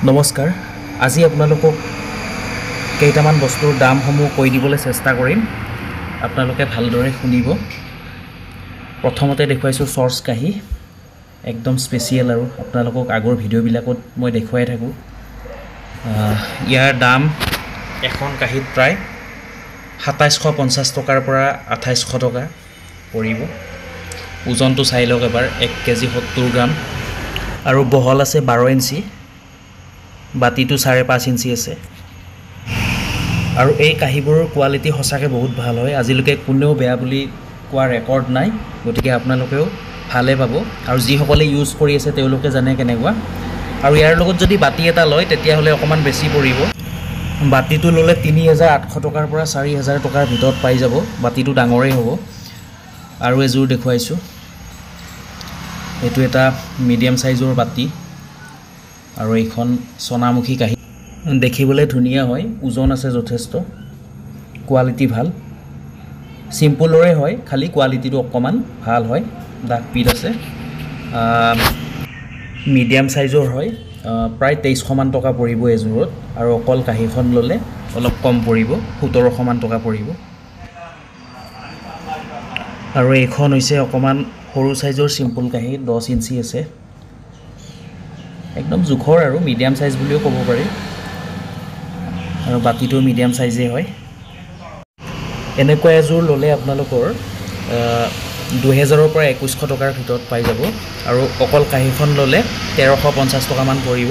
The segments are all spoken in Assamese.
নমস্কাৰ আজি আপোনালোকক কেইটামান বস্তুৰ দামসমূহ কৈ দিবলৈ চেষ্টা কৰিম আপোনালোকে ভালদৰে শুনিব প্ৰথমতে দেখুৱাইছো সৰ্স কাহি একদম স্পেশাল আৰু আপোনালোকক আগৰ ভিডিঅ'বিলাকত মই দেখুৱাই থাকো ইয়াৰ দাম এখন কাহিত প্ৰায় 2750 টকাৰ পৰা 2800 টকা পৰিব ওজনটো চাই লওক এবাৰ 1 কেজি 70 গ্ৰাম আৰু বহল আছে 12 ইঞ্চি বাতিটো 5.5 ইঞ্চি আছে আৰু এই কাহিবোৰৰ কোৱালিটি হসাকে বহুত ভাল হয় আজিলৈকে কোনেও বেয়া বুলি কোৱা ৰেকৰ্ড নাই গতিকে আপোনালোকেও ভালে পাব আৰু যি সকলে ইউজ কৰি আছে তেওঁলোকে জানে কেনেকুৱা আৰু ইয়াৰ লগত যদি বাতি এটা লয় তেতিয়া হলে অকমান বেছি পৰিব বাতিটো ললে 3800 টকাৰ পৰা 4000 টকাৰ ভিতৰত পাই যাব বাতিটো ডাঙৰেই হ'ব আৰু এজোৰ দেখুৱাইছো এটো এটা মিডিয়াম সাইজৰ বাতি আৰু এইখন সোনামুখী কাহি দেখিবলৈ ধুনিয়া হয় ওজন আছে যথেষ্ট কোৱালিটি ভাল সিম্পলৰে হয় খালি কোৱালিটিটো অকমান ভাল হয় দাগ পিট আছে মিডিয়াম সাইজৰ হয় প্ৰায় 2300 মান টকা পৰিব এজোৰত আৰু অকল কাহিখন ললে অলপ কম পৰিব 1700 মান টকা পৰিব আৰু এইখন হৈছে অকমান সৰু সাইজৰ সিম্পল কাহি 10 ইঞ্চি আছে একদম জুখৰ আৰু মিডিয়াম সাইজ বুলিও ক'ব পাৰি আৰু বাতিটো মিডিয়াম সাইজে হয় এনেকুৱা এজোৰ ললে আপোনালোকৰ 2000 ৰ পৰা 2100 টকাৰ ভিতৰত পাই যাব আৰু অকল কাহিখন ললে 1350 টকা মান পৰিব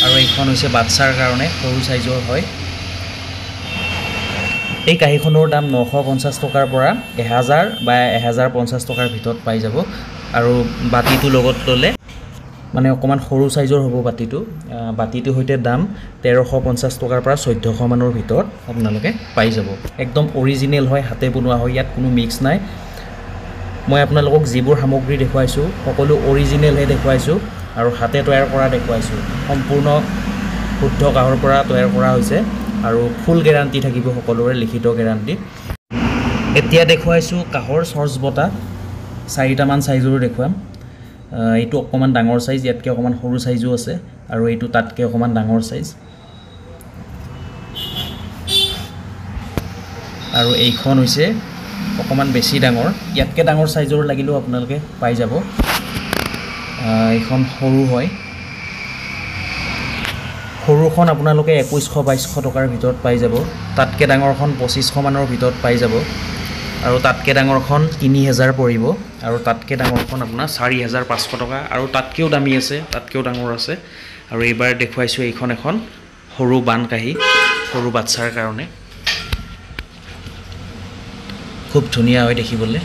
আৰু এইখন হৈছে বাচ্চাৰ কাৰণে সৰু সাইজৰ হয় এই কাহিখনৰ দাম 950 টকাৰ পৰা 1000 বা 1050 টকাৰ ভিতৰত পাই যাব আৰু বাতিটো লগত ললে মানে অকমান সৰু সাইজৰ হ'ব বাতিটো হইতে দাম 1350 টকাৰ পৰা 1400 মানৰ ভিতৰত আপোনালোকে পাই যাব একদম অৰিজিনেল হয় হাতে বনোৱা হয় ইয়াত কোনো মিক্স নাই মই আপোনালোকক যিবোৰ সামগ্ৰী দেখুৱাইছো সকলো অৰিজিনেল হে দেখুৱাইছো আৰু হাতে তৈয়াৰ কৰা দেখুৱাইছো সম্পূৰ্ণ শুদ্ধ কাহৰ পৰা তৈয়াৰ কৰা হৈছে আৰু ফুল গ্যাৰান্টি থাকিব সকলোৰে লিখিত গ্যাৰান্টি এতিয়া দেখুৱাইছো কাহৰ সৰ্স বটা 4টা মান সাইজৰ দেখুৱাম এইটো অকমান ডাঙৰ সাইজ ইয়াতকে অকমান সৰু সাইজও আছে আৰু এইটো তাতকে অকমান ডাঙৰ সাইজ আৰু এইখন হৈছে অকমান বেছি ডাঙৰ ইয়াতকে ডাঙৰ সাইজৰ লাগিলেও আপোনালোকে পাই যাব এইখন সৰু হয় সৰুখন আপোনালোকে 2100-2200 টকাৰ ভিতৰত পাই যাব তাতকে ডাঙৰখন 2500 মানৰ ভিতৰত পাই যাব আৰু তাতকে ডাঙৰখন 3000 পৰিব আৰু তাতকে ডাঙৰখন আপোনাৰ 4500 টকা আৰু তাতকেও দামী আছে তাতকেও ডাঙৰ আছে আৰু এবাৰ দেখুৱাইছো এইখন এখন সৰু বান কাহি সৰু বাচ্চাৰ কাৰণে খুব ধুনিয়া হয় দেখিবলৈ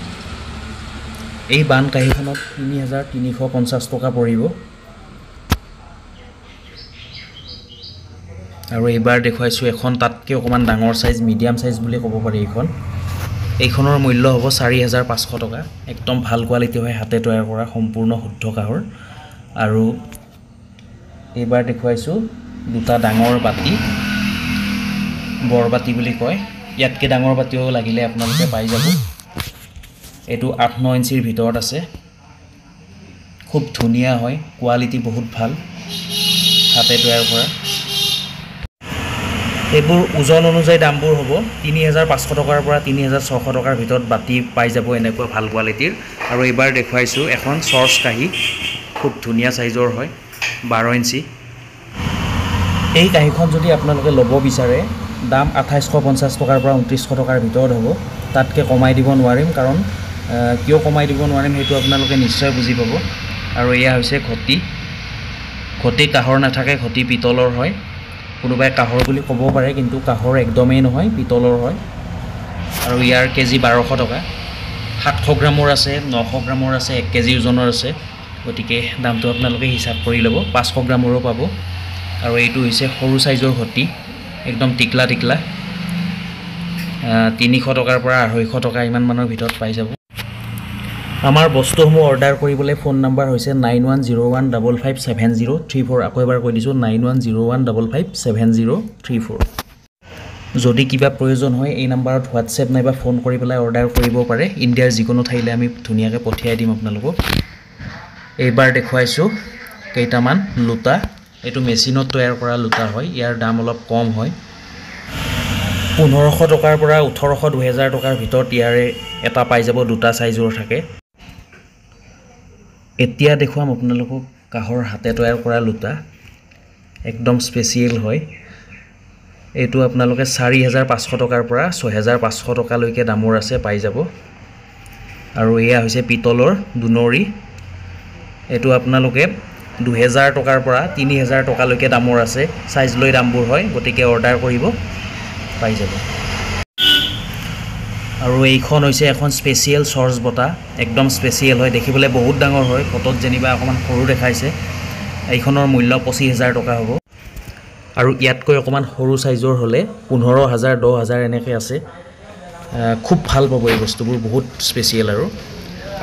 এই বান কাহিখনত 3350 টকা পৰিব আৰু এবাৰ দেখুৱাইছো এখন তাতকে অকমান ডাঙৰ সাইজ মিডিয়াম সাইজ বুলি ক'ব পাৰি এইখনৰ মূল্য হ'ব 4500 টকা একদম ভাল কোৱালিটি হয় হাতে তৈয়াৰ কৰা সম্পূৰ্ণ শুদ্ধ কাহৰ আৰু এবাৰ দেখুৱাইছো দুটা ডাঙৰ বাতি বৰবাতি বুলি কয় ইয়াতকে ডাঙৰ বাতিও লাগিলে আপোনালোকে পাই যাব এটো 8-9 ইঞ্চিৰ ভিতৰত আছে খুব ধুনিয়া হয় কোৱালিটি বহুত ভাল হাতে তৈয়াৰ কৰা এবোৰ ওজন অনুযায়ী দামবোৰ হ'ব 3500 টকাৰ পৰা 3600 টকাৰ ভিতৰত বাতি পাই যাব এনেকুৱা ভাল কোৱালিটিৰ আৰু এবাৰ দেখুৱাইছো এখন সৰ্স কাহি খুব ধুনিয়া সাইজৰ হয় 12 ইঞ্চি এই কাহিখন যদি আপোনালোকে ল'ব বিচাৰে দাম 2850 টকাৰ পৰা 2900 টকাৰ ভিতৰত হ'ব তাতকে কমাই দিব নোৱাৰিম কাৰণ কিয় কমাই দিব নোৱাৰিম হেতু আপোনালোকে নিশ্চয় বুজি পাব আৰু এয়া হৈছে ঘটি কাহৰ নাথাকে ঘটি পিতলৰ হয় কোনোবাই কাহৰ বুলি ক'ব পাৰে কিন্তু কাহৰ একদমেই নহয় পিতলৰ হয় আৰু ইয়াৰ কেজি 1200 টকা 700 গ্ৰামৰ আছে 900 গ্ৰামৰ আছে 1 কেজি ওজনৰ আছে গতিকে দামটো আপোনালোকে হিচাপ কৰি ল'ব 500 গ্ৰামৰো পাব আৰু এইটো হৈছে সৰু সাইজৰ ঘটি একদম টিকলা 300 টকাৰ পৰা 250 টকা ইমান মানৰ ভিতৰত পাই যাব আমাৰ বস্তুসমূহ অৰ্ডাৰ কৰিবলৈ ফোন নম্বৰ হৈছে 9101557034 আকৌ এবাৰ কৈ দিছো 9101557034 যদি কিবা প্ৰয়োজন হয় এই নম্বৰত WhatsApp নাইবা ফোন কৰি পেলাই অৰ্ডাৰ কৰিব পাৰে ইণ্ডিয়াৰ যিকোনো ঠাইলে আমি ধুনিয়াকৈ পঠিয়াই দিম আপোনালোকক এইবাৰ দেখুৱাইছো কেইটামান লুটা এইটো মেচিনত তৈয়াৰ কৰা লুটা হয় ইয়াৰ দাম অলপ কম হয় 1500 টকাৰ পৰা 1800 2000 টকাৰ ভিতৰত ইয়াৰে এটা পাই যাব দুটা সাইজৰ থাকে এতিয়া দেখুৱাম আপোনালোকক কাহৰ হাতে তৈয়াৰ কৰা লুটা একদম স্পেশাল হয় এইটো আপোনালোকে 4500 টকাৰ পৰা 6500 টকা লৈকে দামৰ আছে পাই যাব আৰু এয়া হৈছে পিতলৰ দুনৰি এইটো আপোনালোকে 2000 টকাৰ পৰা 3000 টকা লৈকে দামৰ আছে সাইজ লৈ দামবোৰ হয় গতিকে অৰ্ডাৰ কৰিব পাই যাব আৰু এইখন হৈছে এখন স্পেশাল সৰ্জ বটা একদম স্পেশাল হয় দেখিবলৈ বহুত ডাঙৰ হয় ফটোত যেনিবা অকমান সৰু দেখাইছে এইখনৰ মূল্য 25000 টকা হ'ব আৰু ইয়াতকৈ অকমান সৰু সাইজৰ হলে 15000 10000 এনেকৈ আছে খুব ভাল পাব এই বস্তুবোৰ বহুত স্পেশাল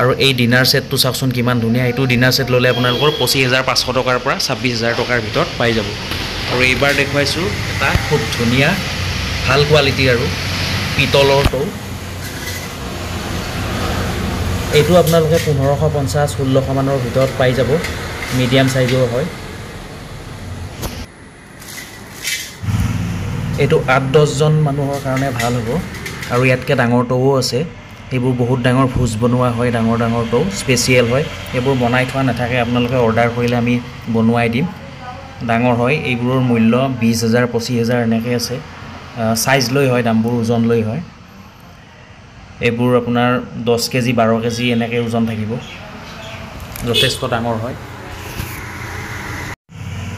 আৰু এই ডিনাৰ সেটটো চাওকচোন কিমান ধুনীয়া এইটো ডিনাৰ সেট ললে আপোনালোকৰ 25500 টকাৰ পৰা 26000 টকাৰ ভিতৰত পাই যাব আৰু এইবাৰ দেখুৱাইছো এটা খুব ধুনীয়া ভাল কোৱালিটি আৰু পিতলৰ টৌ এইটো আপোনালোকে 1550 1600 মানৰ ভিতৰত পাই যাব মিডিয়াম সাইজৰ হয় এইটো 8-10 জন মানুহৰ কাৰণে ভাল হ'ব আৰু ইয়াতকে ডাঙৰ টৌও আছে এইবোৰ বহুত ডাঙৰ ভোজ বনোৱা হয় ডাঙৰ ডাঙৰ টৌ স্পেশাল হয় এইবোৰ বনাই থোৱা নাথাকে আপোনালোকে অৰ্ডাৰ কৰিলে আমি বনোৱাই দিম ডাঙৰ হয় এইবোৰৰ মূল্য 20000 25000 এনেকৈ আছে সাইজ লৈ হয় দামবোৰ ওজন লৈ হয় এইবোৰ আপোনাৰ 10 কেজি 12 কেজি এনেকৈ ওজন থাকিব যথেষ্ট ডাঙৰ হয়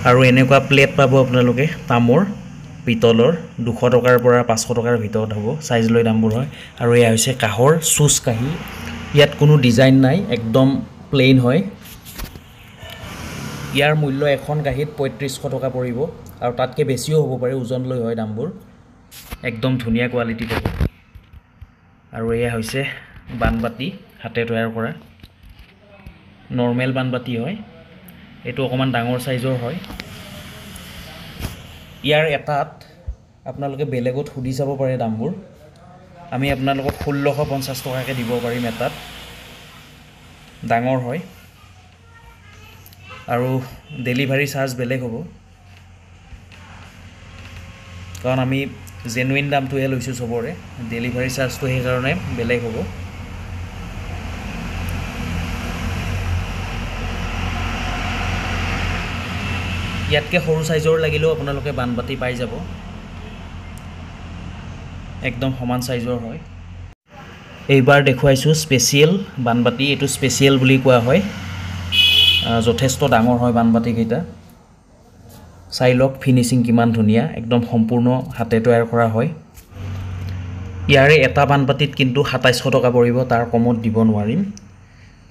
আৰু এনেকুৱা প্লেট পাব আপোনালোকে তামৰ পিতলৰ 200 টকাৰ পৰা 500 টকাৰ ভিতৰত হ'ব সাইজ লৈ দামবোৰ হয় আৰু এয়া হৈছে কাহৰ সুচ কাহি ইয়াত কোনো ডিজাইন নাই একদম প্লেন হয় ইয়াৰ মূল্য এখন কাহিত 3500 টকা পৰিব আৰু তাতকৈ বেছিও হ'ব পাৰে ওজন লৈ হয় দামবোৰ একদম ধুনীয়া কোৱালিটি পাব আৰু এয়া হৈছে বানবাতি হাতে তৈয়াৰ কৰা নৰমেল বানবাতি হয় এইটো অকমান ডাঙৰ সাইজৰ হয় ইয়াৰ এটাত আপোনালোকে বেলেগত খুদি চাব পাৰে দামবোৰ আমি আপোনালোকক 1650 টকাকে দিব পাৰিম এটাত ডাঙৰ হয় আৰু ডেলিভাৰী চাৰ্জ বেলেগ হ'ব কাৰণ আমি জেনুইন দামটোহে লৈছো সবৰে ডেলিভাৰী চাৰ্জটো সেই কাৰণে বেলেগ হ'ব ইয়াতকে সৰু সাইজৰ লাগিলেও আপোনালোকে বানবাতি পাই যাব একদম সমান সাইজৰ হয় এইবাৰ দেখুৱাইছো স্পেশাল বানবাতি এটো স্পেশাল বুলি কোৱা হয় যথেষ্ট ডাঙৰ হয় বানবাতি কেইটা চাইলক ফিনিশিং কিমান ধুনীয়া একদম সম্পূৰ্ণ হাতে তৈয়াৰ কৰা হয় ইয়াৰে এটা বানবাতিত কিন্তু 2700 টকা পৰিব তাৰ কমত দিব নোৱাৰিম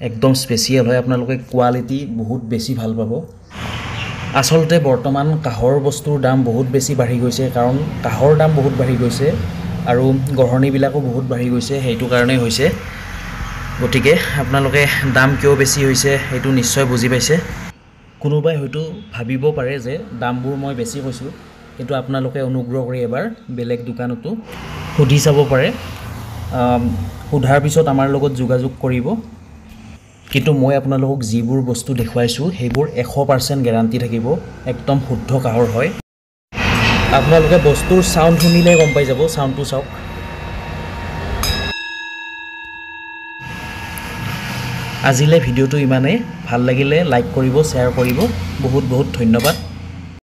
একদম স্পেশাল হয় আপোনালোকে কোৱালিটি বহুত বেছি ভাল পাব আসলতে বৰ্তমান কাহৰ বস্তুৰ দাম বহুত বেছি বাঢ়ি গৈছে কাৰণ কাহৰ দাম বহুত বাঢ়ি গৈছে আৰু গহৰণি বিলাকো বহুত বাঢ়ি গৈছে হেতু কাৰণে হৈছে গতিকে আপোনালোকে দাম কিয় বেছি হৈছে হেতু নিশ্চয় বুজি পাইছে কোনোবাই হয়তো ভাবিব পাৰে যে দামবোৰ মই বেছি কৈছো কিন্তু আপোনালোকে অনুগ্ৰহ কৰি এবাৰ বেলেগ দোকানতো খুদি চাব পাৰে খুধাৰ পিছত আমাৰ লগত যোগাযোগ কৰিব কিন্তু মই আপোনালোকক যিবোৰ বস্তু দেখুৱাইছো হেবোৰ 100% গ্যাৰান্টি থাকিব একদম শুদ্ধ কাহৰ হয় আপোনালোকে বস্তুৰ সাউন্ড শুনিলে গম পাই যাব সাউন্ডটো চাওক আজিলে ভিডিওটো ইমানে ভাল লাগিলে লাইক কৰিব শেয়াৰ কৰিব বহুত বহুত ধন্যবাদ